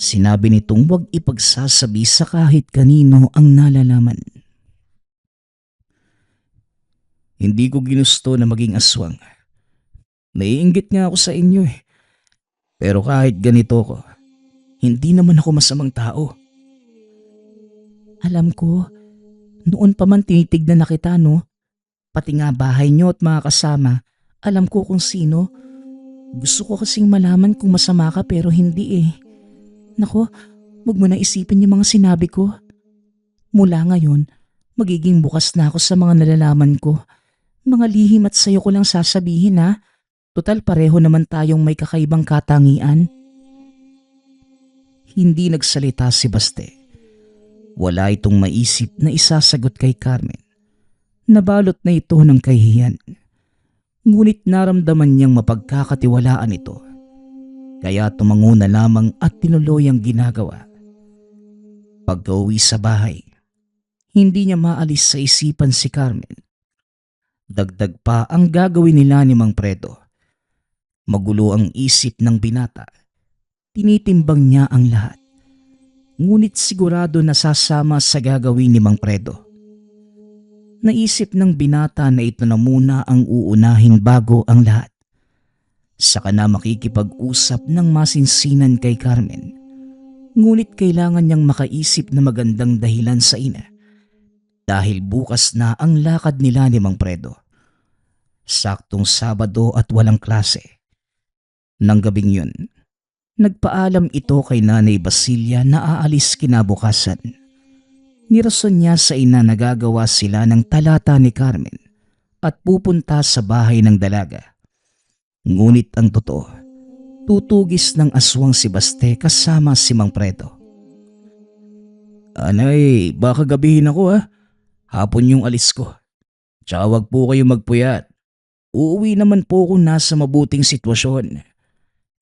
Sinabi nitong huwag ipagsasabi sa kahit kanino ang nalalaman. Hindi ko ginusto na maging aswang. Naiinggit nga ako sa inyo eh. Pero kahit ganito ko, hindi naman ako masamang tao. Alam ko, noon pa man tinitignan na kita, no? Pati nga bahay niyo at mga kasama, alam ko kung sino. Gusto ko kasing malaman kung masama ka pero hindi eh. Nako, huwag mo na isipin yung mga sinabi ko. Mula ngayon, magiging bukas na ako sa mga nalalaman ko. Mga lihim at sayo ko lang sasabihin ha. Total pareho naman tayong may kakaibang katangian. Hindi nagsalita si Baste. Wala itong maisip na isasagot kay Carmen. Nabalot na ito ng kahihiyan. Ngunit naramdaman niyang mapagkakatiwalaan ito. Kaya tumango na lamang at tinuloy ang ginagawa. Pagka-uwi sa bahay, hindi niya maalis sa isipan si Carmen. Dagdag pa ang gagawin nila ni Mang Predo. Magulo ang isip ng binata. Tinitimbang niya ang lahat. Ngunit sigurado na sasama sa gagawin ni Mang Predo. Naisip ng binata na ito na muna ang uunahin bago ang lahat. Saka na makikipag-usap ng masinsinan kay Carmen. Ngunit kailangan niyang makaisip na magandang dahilan sa ina. Dahil bukas na ang lakad nila ni Mang Predo. Saktong Sabado at walang klase. Nang gabing yun, nagpaalam ito kay Nanay Basilia na aalis kinabukasan. Nirason niya sa ina na gagawa sila ng talata ni Carmen at pupunta sa bahay ng dalaga. Ngunit ang totoo, tutugis ng aswang si Baste kasama si Mang Predo. Anay, baka gabihin ako ha. Hapon yung alis ko. Tsaka wag po kayo magpuyat. Uuwi naman po kung nasa mabuting sitwasyon.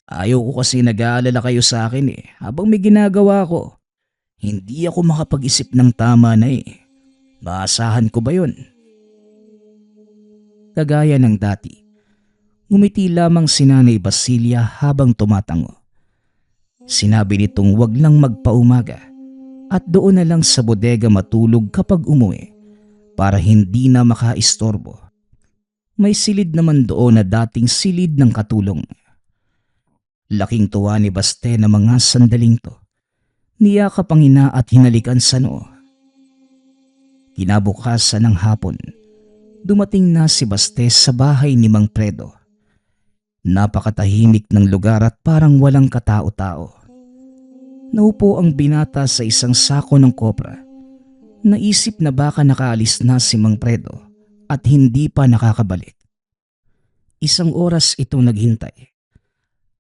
Ayaw ko kasi nag-aalala kayo sa akin eh, habang may ginagawa ko. Hindi ako makapag-isip ng tama na eh. Maasahan ko ba yun? Kagaya ng dati, ngumiti lamang si Nanay Basilia habang tumatango. Sinabi nitong wag lang magpaumaga at doon na lang sa bodega matulog kapag umuwi para hindi na makaistorbo. May silid naman doon na dating silid ng katulong. Laking tuwa ni Baste na mga sandaling to. Niyakap ang ina at hinalikan sa noo. Kinabukasan ng hapon, dumating na si Baste sa bahay ni Mang Predo. Napakatahimik ng lugar at parang walang katao-tao. Naupo ang binata sa isang sako ng kopra. Naisip na baka nakaalis na si Mang Predo at hindi pa nakakabalik. Isang oras itong naghintay.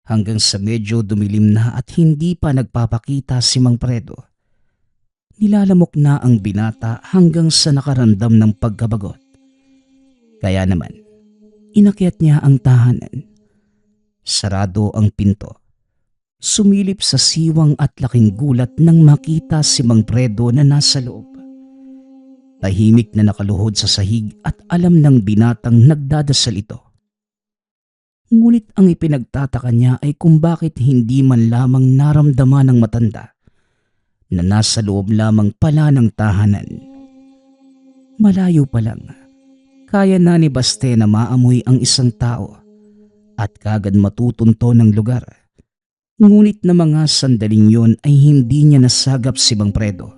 Hanggang sa medyo dumilim na at hindi pa nagpapakita si Mang Predo. Nilalamok na ang binata hanggang sa nakaramdam ng pagkabagot. Kaya naman, inakyat niya ang tahanan. Sarado ang pinto. Sumilip sa siwang at laking gulat nang makita si Mang Predo na nasa loob. Tahimik na nakaluhod sa sahig at alam ng binatang nagdadasal ito. Ngunit ang ipinagtataka niya ay kung bakit hindi man lamang naramdaman ng matanda na nasa loob lamang pala ng tahanan. Malayo pa lang, kaya na ni Baste na maamoy ang isang tao at kagad matutunto ng lugar. Ngunit na mga sandaling yon ay hindi niya nasagap si Mang Predo.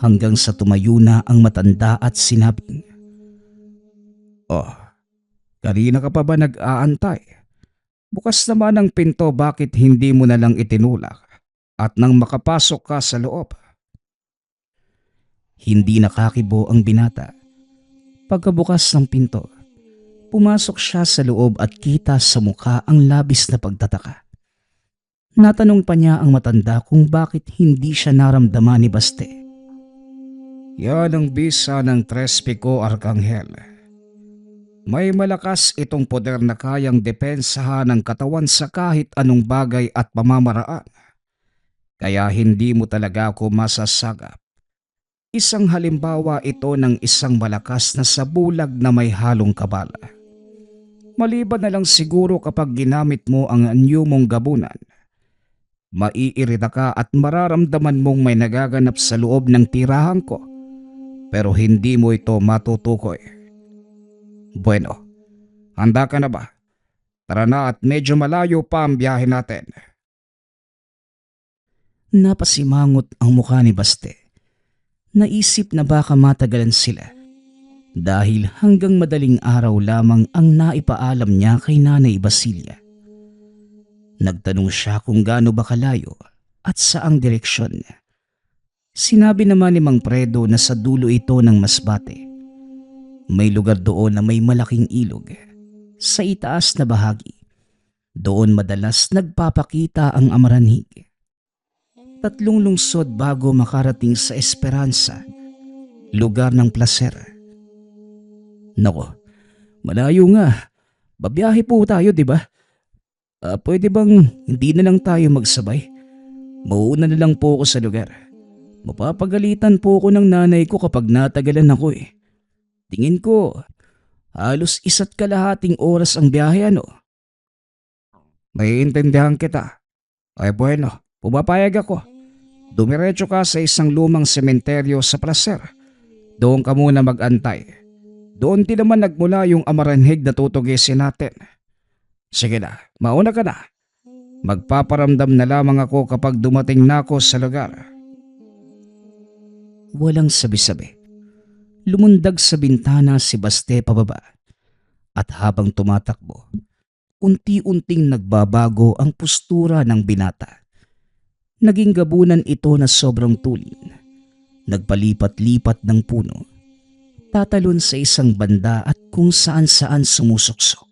Hanggang sa tumayo na ang matanda at sinabing, "Oh, kanina ka pa ba nag-aantay? Bukas naman ang pinto, bakit hindi mo na lang itinulak at nang makapasok ka sa loob?" Hindi nakakibo ang binata. Pagkabukas ng pinto, pumasok siya sa loob at kita sa mukha ang labis na pagtataka. Natanong pa niya ang matanda kung bakit hindi siya naramdaman ni Baste. "Yan ang bisa ng Trespico Arcangel. May malakas itong poder na kayang depensahan ng katawan sa kahit anong bagay at pamamaraan. Kaya hindi mo talaga ako masasagap. Isang halimbawa ito ng isang malakas na sabulag na may halong kabala. Maliban na lang siguro kapag ginamit mo ang anyo mong gabunan. Maiirita ka at mararamdaman mong may nagaganap sa loob ng tirahan ko, pero hindi mo ito matutukoy. Bueno, handa ka na ba? Tara na at medyo malayo pa ang biyahe natin. Napasimangot ang mukha ni Baste. Naisip na baka matagalan sila dahil hanggang madaling araw lamang ang naipaalam niya kay Nanay Basilia. Nagtanong siya kung gaano ba kalayo at saang direksyon. Sinabi naman ni Mang Predo na sa dulo ito ng Masbate. May lugar doon na may malaking ilog. Sa itaas na bahagi, doon madalas nagpapakita ang amaranhig. 3 lungsod bago makarating sa Esperanza, lugar ng placer. Nako, malayo nga. Babiyahe po tayo, di ba? Pwede bang hindi na lang tayo magsabay? Mauuna na lang po ako sa lugar. Mapapagalitan po ako ng nanay ko kapag natagalan ako eh. Tingin ko, halos 1.5 oras ang biyahe ano. Naiintindihan kita. Ay bueno, pumapayag ako. Dumiretso ka sa isang lumang sementeryo sa Placer. Doon ka muna mag-antay. Doon din naman nagmula yung amaranhig na tutugisin natin. Sige na, mauna ka na. Magpaparamdam na lamang ako kapag dumating na ako sa lugar. Walang sabi-sabi. Lumundag sa bintana si Baste pababa. At habang tumatakbo, unti-unting nagbabago ang postura ng binata. Naging gabunan ito na sobrang tulin. Nagpalipat-lipat ng puno. Tatalon sa isang banda at kung saan-saan sumusuksok.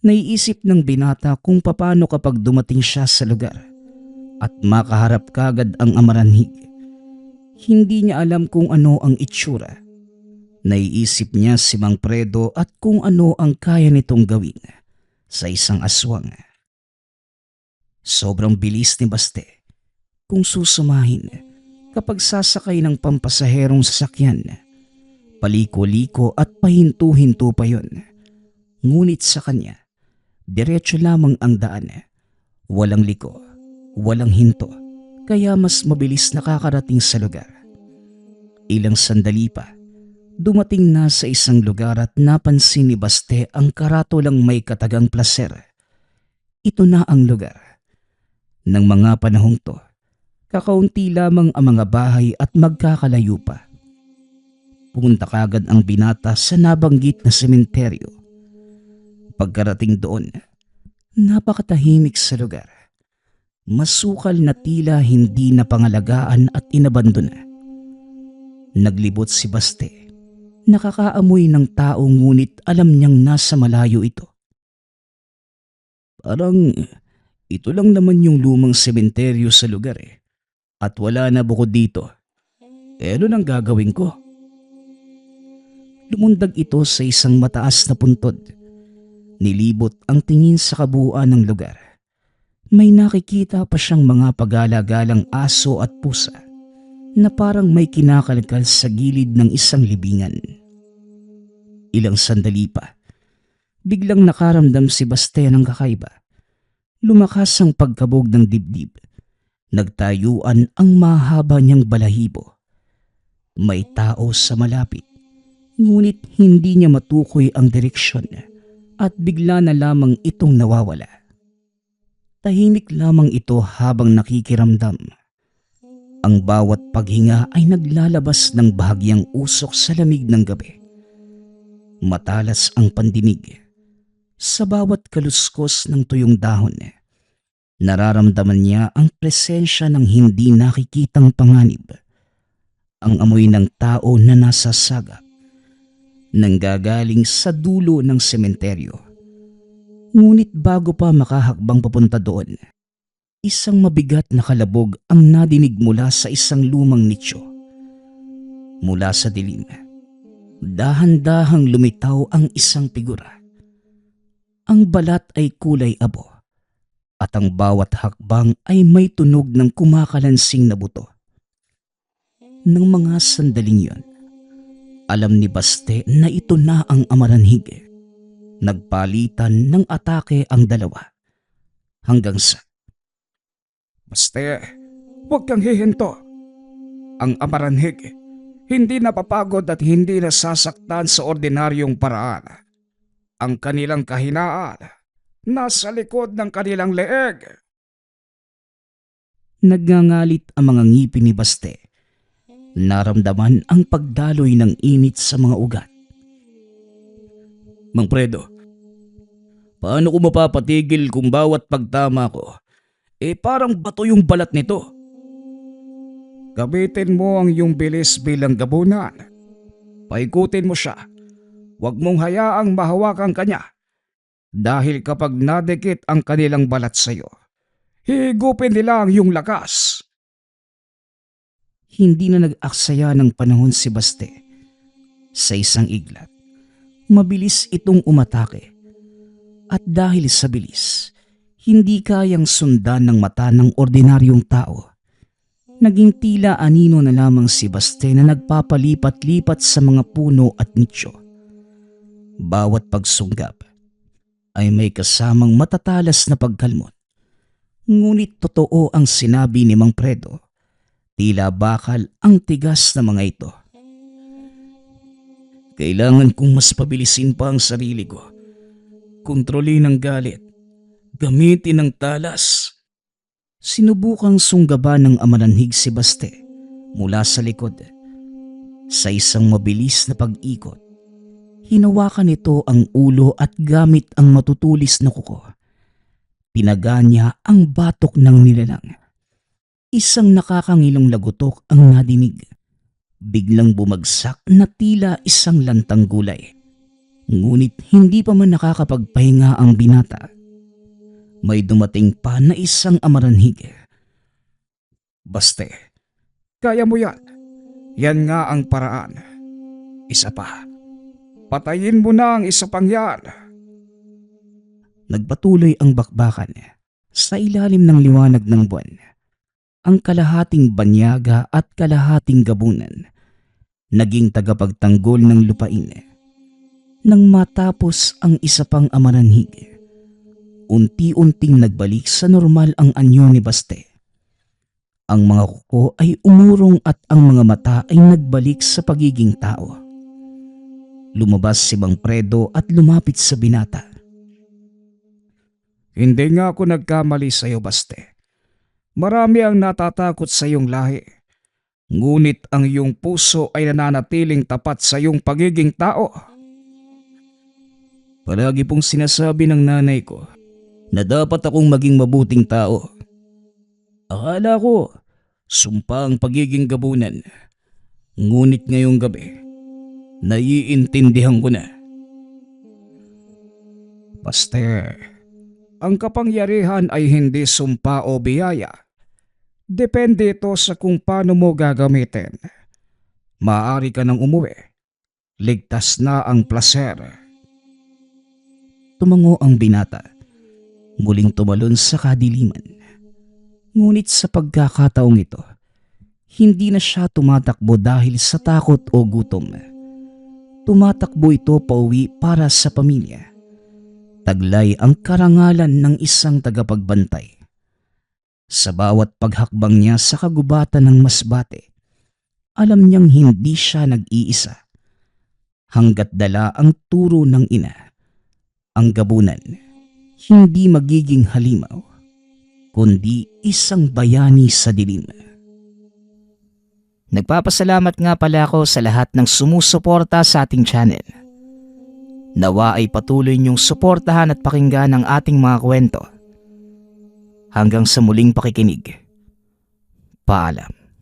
Naiisip ng binata kung paano kapag dumating siya sa lugar at makaharap kagad ang amaranhig. Hindi niya alam kung ano ang itsura. Naiisip niya si Mang Predo at kung ano ang kaya nitong gawin sa isang aswang. Sobrang bilis ni Baste kung susumahin kapag sasakay ng pampasaherong sasakyan. Paliko-liko at pahinto-hinto pa yon. Ngunit sa kanya, diretso lamang ang daan. Walang liko, walang hinto, kaya mas mabilis nakakarating sa lugar. Ilang sandali pa, dumating na sa isang lugar at napansin ni Baste ang karatolang may katagang Placer. Ito na ang lugar. Nang mga panahong to, kakaunti lamang ang mga bahay at magkakalayo pa. Pumunta kagad ang binata sa nabanggit na sementeryo. Pagkarating doon, napakatahimik sa lugar. Masukal na tila hindi na pangalagaan at inabandona. Naglibot si Baste. Nakakaamoy ng tao ngunit alam niyang nasa malayo ito. Parang ito lang naman yung lumang sementeryo sa lugar eh. At wala na bukod dito. Ano nang gagawin ko? Lumundag ito sa isang mataas na puntod. Nilibot ang tingin sa kabuuan ng lugar. May nakikita pa siyang mga pagalagalang aso at pusa na parang may kinakalkal sa gilid ng isang libingan. Ilang sandali pa, biglang nakaramdam si Baste ng kakaiba. Lumakas ang pagkabog ng dibdib. Nagtayuan ang mahaba niyang balahibo. May tao sa malapit. Ngunit hindi niya matukoy ang direksyon at bigla na lamang itong nawawala. Tahimik lamang ito habang nakikiramdam. Ang bawat paghinga ay naglalabas ng bahagyang usok sa lamig ng gabi. Matalas ang pandinig. Sa bawat kaluskos ng tuyong dahon, nararamdaman niya ang presensya ng hindi nakikitang panganib. Ang amoy ng tao na nasa sagap. Nanggagaling sa dulo ng sementeryo. Ngunit bago pa makahakbang papunta doon, isang mabigat na kalabog ang nadinig mula sa isang lumang nicho. Mula sa dilim, dahan-dahang lumitaw ang isang figura. Ang balat ay kulay abo at ang bawat hakbang ay may tunog ng kumakalansing na buto. Nang mga sandaling yon, alam ni Baste na ito na ang amaranhig. Nagpalitan ng atake ang dalawa hanggang sa Baste, huwag kang hihinto. Ang amaranhig, hindi napapagod at hindi nasasaktan sa ordinaryong paraan. Ang kanilang kahinaan, nasa likod ng kanilang leeg. Nagngangalit ang mga ngipin ni Baste. Naramdaman ang pagdaloy ng init sa mga ugat. Mang Fredo, paano ko mapapatigil kung bawat pagtama ko, parang bato yung balat nito? Gamitin mo ang iyong bilis bilang gabunan. Paikutin mo siya. Huwag mong hayaang mahawakan kanya. Dahil kapag nadikit ang kanilang balat sa'yo, higupin nila ang iyong lakas. Hindi na nag-aksaya ng panahon si Baste. Sa isang iglat, mabilis itong umatake. At dahil sa bilis, hindi kayang sundan ng mata ng ordinaryong tao. Naging tila anino na lamang si Baste na nagpapalipat-lipat sa mga puno at nicho. Bawat pagsunggab ay may kasamang matatalas na pagkalmot. Ngunit totoo ang sinabi ni Mang Fredo. Tila bakal ang tigas na mga ito. Kailangan kong mas pabilisin pa ang sarili ko. Kontrolin ang galit. Gamitin ang talas. Sinubukang sunggaban ng amaranhig si Baste mula sa likod. Sa isang mabilis na pag-ikot, hinawakan nito ang ulo at gamit ang matutulis na kuko. Pinaga niya ang batok ng nilalang. Isang nakakangilong lagutok ang nadinig. Biglang bumagsak na tila isang lantang gulay. Ngunit hindi pa man nakakapagpahinga ang binata. May dumating pa na isang amaranhig. Baste, kaya mo yan. Yan nga ang paraan. Isa pa. Patayin mo na ang isa pang yan. Nagpatuloy ang bakbakan sa ilalim ng liwanag ng buwan. Ang kalahating banyaga at kalahating gabunan naging tagapagtanggol ng lupain. Nang matapos ang isa pang amaranhig, unti-unting nagbalik sa normal ang anyo ni Baste. Ang mga kuko ay umurong at ang mga mata ay nagbalik sa pagiging tao. Lumabas si Mang Fredo at lumapit sa binata. Hindi nga ako nagkamali sa iyo, Baste. Marami ang natatakot sa iyong lahi. Ngunit ang iyong puso ay nananatiling tapat sa iyong pagiging tao. Palagi pong sinasabi ng nanay ko na dapat akong maging mabuting tao. Akala ko, sumpa ang pagiging gabunan. Ngunit ngayong gabi, naiintindihan ko na. Baste, ang kapangyarihan ay hindi sumpa o biyaya. Depende ito sa kung paano mo gagamitin. Maaari ka nang umuwi. Ligtas na ang plaser. Tumango ang binata. Muling tumalon sa kadiliman. Ngunit sa pagkakataong ito, hindi na siya tumatakbo dahil sa takot o gutom. Tumatakbo ito pauwi para sa pamilya. Taglay ang karangalan ng isang tagapagbantay. Sa bawat paghakbang niya sa kagubatan ng Masbate, alam niyang hindi siya nag-iisa. Hanggat dala ang turo ng ina, ang gabunan, hindi magiging halimaw, kundi isang bayani sa dilim. Nagpapasalamat nga pala ako sa lahat ng sumusuporta sa ating channel. Nawa ay patuloy niyong suportahan at pakinggan ang ating mga kwento. Hanggang sa muling pakikinig. Paalam.